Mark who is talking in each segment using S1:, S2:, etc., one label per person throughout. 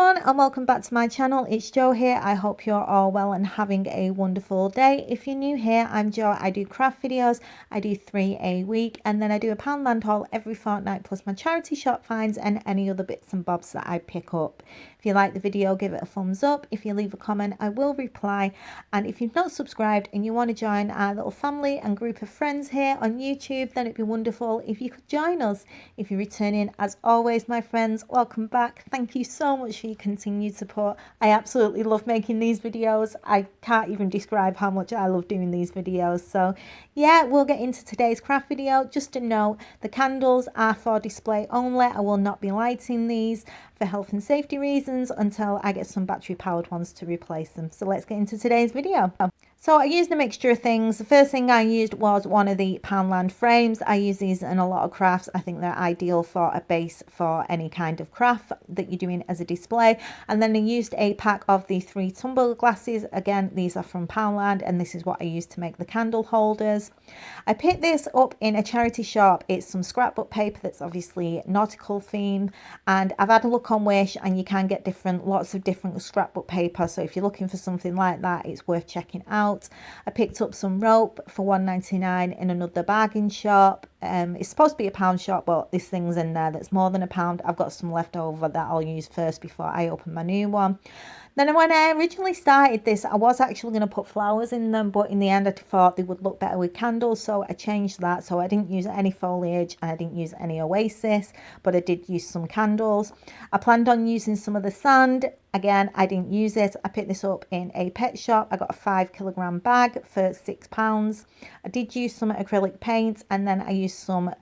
S1: everyone and welcome back to my channel. It's Jo here. I hope you're all well and having a wonderful day. If you're new here, I'm Jo. I do craft videos. I do 3 a week and then I do a Poundland haul every fortnight, plus my charity shop finds and any other bits and bobs that I pick up. If you like the video, give it a thumbs up. If you leave a comment, I will reply. And if you've not subscribed and you want to join our little family and group of friends here on YouTube, then it'd be wonderful if you could join us. If you're returning, as always, my friends, welcome back. Thank you so much for your continued support. I absolutely love making these videos. I can't even describe how much I love doing these videos. So yeah, we'll get into today's craft video. Just to note, the candles are for display only. I will not be lighting these for health and safety reasons until I get some battery powered ones to replace them. So let's get into today's video. So I used a mixture of things. The first thing I used was one of the Poundland frames. I use these in a lot of crafts. I think they're ideal for a base for any kind of craft that you're doing as a display. And then I used a pack of the 3 tumbler glasses. Again, these are from Poundland and this is what I used to make the candle holders. I picked this up in a charity shop. It's some scrapbook paper that's obviously nautical theme, and I've had a look on Wish and you can get lots of different scrapbook paper. So if you're looking for something like that, it's worth checking out. I picked up some rope for £1.99 in another bargain shop. It's supposed to be a pound shop, but this thing's in there that's more than a pound. I've got some left over that I'll use first before I open my new one. Then when I originally started this, I was actually going to put flowers in them, but in the end I thought they would look better with candles, so I changed that. So I didn't use any foliage and I didn't use any oasis, but I did use some candles. I planned on using some of the sand. Again, I didn't use it. I picked this up in a pet shop. I got a 5-kilogram bag for £6. I did use some acrylic paint, and then I used some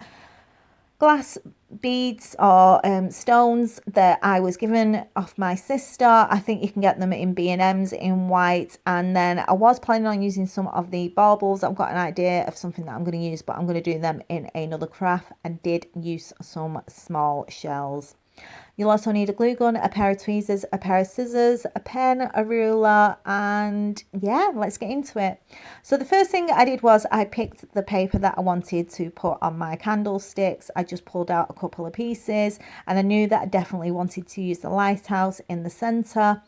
S1: glass beads or stones that I was given off my sister. I think you can get them in B&M's in white. And then I was planning on using some of the baubles. I've got an idea of something that I'm going to use, but I'm going to do them in another craft, and did use some small shells. You'll also need a glue gun, a pair of tweezers, a pair of scissors, a pen, a ruler, and yeah, let's get into it. So the first thing I did was I picked the paper that I wanted to put on my candlesticks. I just pulled out a couple of pieces, and I knew that I definitely wanted to use the lighthouse in the center.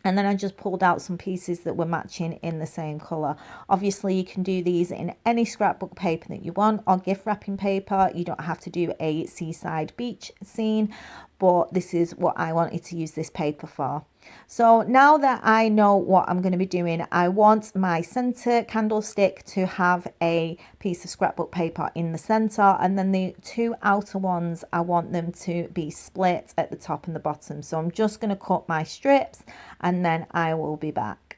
S1: And then I just pulled out some pieces that were matching in the same colour. Obviously, you can do these in any scrapbook paper that you want, or gift wrapping paper. You don't have to do a seaside beach scene, but this is what I wanted to use this paper for. So now that I know what I'm going to be doing, I want my centre candlestick to have a piece of scrapbook paper in the centre, and then the 2 outer ones, I want them to be split at the top and the bottom. So I'm just going to cut my strips and then I will be back.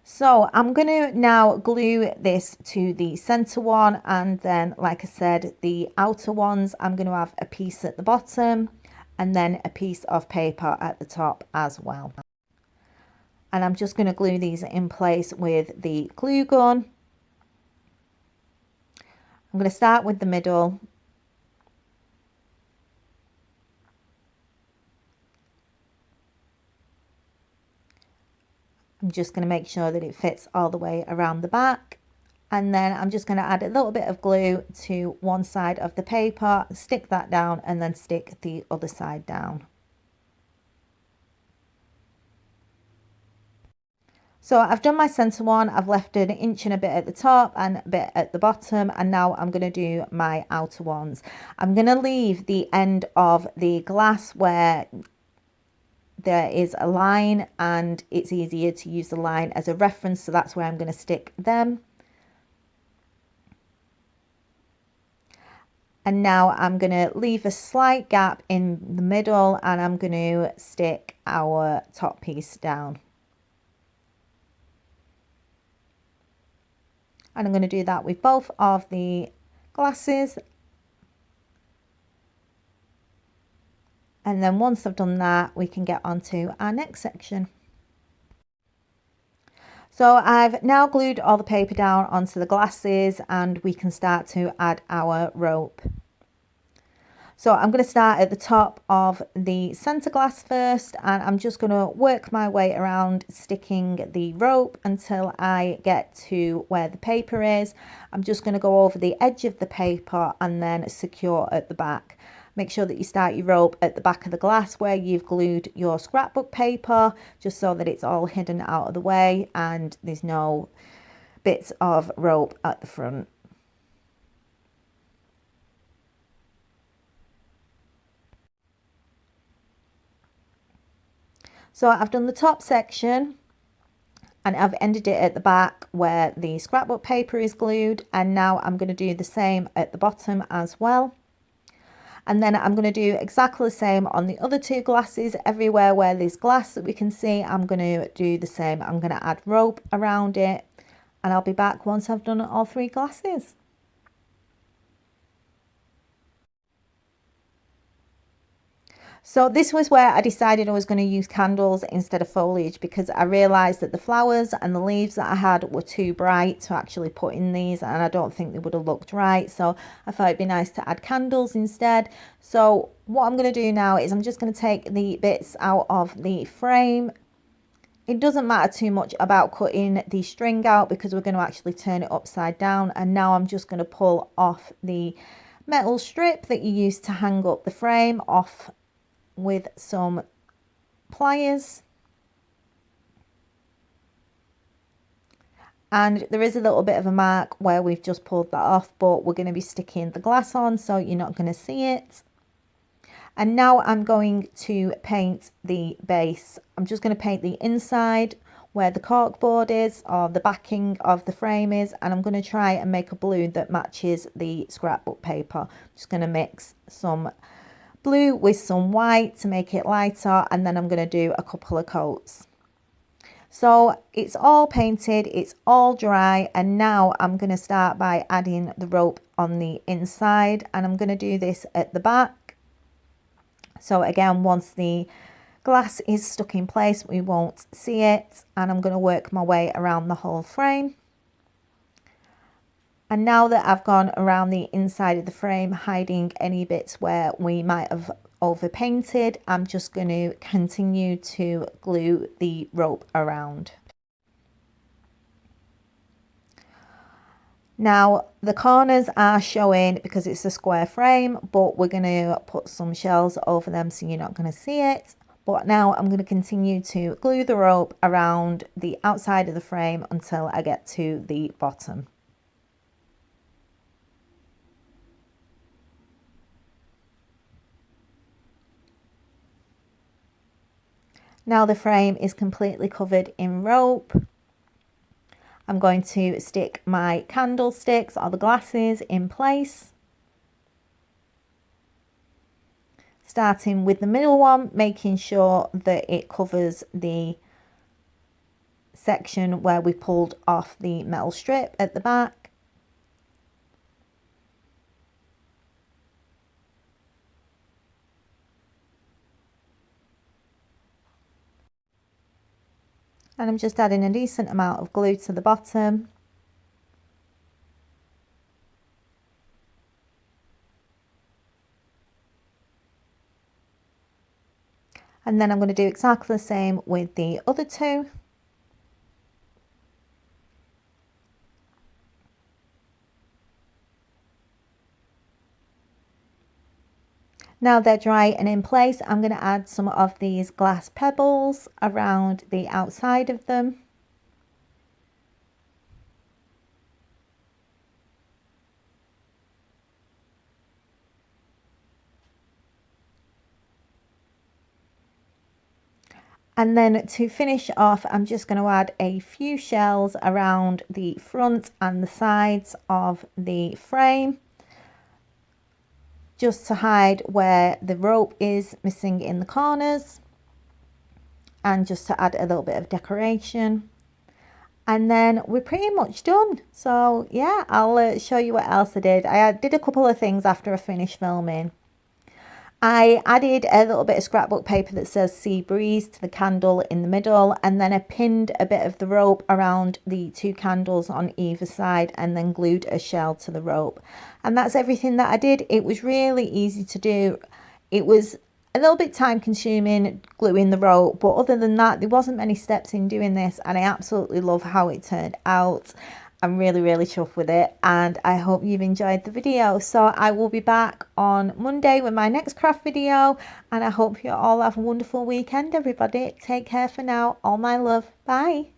S1: So I'm going to now glue this to the centre one, and then, like I said, the outer ones, I'm going to have a piece at the bottom and then a piece of paper at the top as well. And I'm just going to glue these in place with the glue gun. I'm going to start with the middle. I'm just going to make sure that it fits all the way around the back. And then I'm just going to add a little bit of glue to one side of the paper, stick that down, and then stick the other side down. So I've done my centre one. I've left an inch and a bit at the top and a bit at the bottom, and now I'm going to do my outer ones. I'm going to leave the end of the glass where there is a line, and it's easier to use the line as a reference, so that's where I'm going to stick them. And now I'm going to leave a slight gap in the middle, and I'm going to stick our top piece down. And I'm going to do that with both of the glasses. And then once I've done that, we can get on to our next section. So I've now glued all the paper down onto the glasses, and we can start to add our rope. So I'm going to start at the top of the centre glass first, and I'm just going to work my way around sticking the rope until I get to where the paper is. I'm just going to go over the edge of the paper and then secure at the back. make sure that you start your rope at the back of the glass where you've glued your scrapbook paper, just so that it's all hidden out of the way and there's no bits of rope at the front. So I've done the top section and I've ended it at the back where the scrapbook paper is glued, and now I'm going to do the same at the bottom as well. And then I'm going to do exactly the same on the other two glasses. Everywhere where there's glass that we can see, I'm going to do the same. I'm going to add rope around it, and I'll be back once I've done all three glasses. So this was where I decided I was going to use candles instead of foliage, because I realised that the flowers and the leaves that I had were too bright to actually put in these, and I don't think they would have looked right. So I thought it'd be nice to add candles instead. So what I'm going to do now is I'm just going to take the bits out of the frame. It doesn't matter too much about cutting the string out because we're going to actually turn it upside down. And now I'm just going to pull off the metal strip that you use to hang up the frame off with some pliers, and there is a little bit of a mark where we've just pulled that off, but we're going to be sticking the glass on so you're not going to see it. And now I'm going to paint the base. I'm just going to paint the inside where the corkboard is, or the backing of the frame is, and I'm going to try and make a blue that matches the scrapbook paper. I'm just going to mix some blue with some white to make it lighter, and then I'm going to do a couple of coats. So it's all painted, it's all dry, and now I'm going to start by adding the rope on the inside, and I'm going to do this at the back. So again, once the glass is stuck in place, we won't see it, and I'm going to work my way around the whole frame. And now that I've gone around the inside of the frame, hiding any bits where we might have overpainted, I'm just going to continue to glue the rope around. Now the corners are showing because it's a square frame, but we're going to put some shells over them so you're not going to see it. But now I'm going to continue to glue the rope around the outside of the frame until I get to the bottom. Now the frame is completely covered in rope. I'm going to stick my candlesticks or the glasses in place. Starting with the middle one, making sure that it covers the section where we pulled off the metal strip at the back. And I'm just adding a decent amount of glue to the bottom. And then I'm going to do exactly the same with the other two. Now they're dry and in place, I'm going to add some of these glass pebbles around the outside of them. And then to finish off, I'm just going to add a few shells around the front and the sides of the frame, just to hide where the rope is missing in the corners, and just to add a little bit of decoration. And then we're pretty much done. So yeah, I'll show you what else I did. I did a couple of things after I finished filming. I added a little bit of scrapbook paper that says Sea Breeze to the candle in the middle, and then I pinned a bit of the rope around the two candles on either side and then glued a shell to the rope. And that's everything that I did. It was really easy to do. It was a little bit time consuming gluing the rope, but other than that, there wasn't many steps in doing this, and I absolutely love how it turned out. I'm really, really chuffed with it, and I hope you've enjoyed the video. So I will be back on Monday with my next craft video, and I hope you all have a wonderful weekend, everybody. Take care for now. All my love. Bye.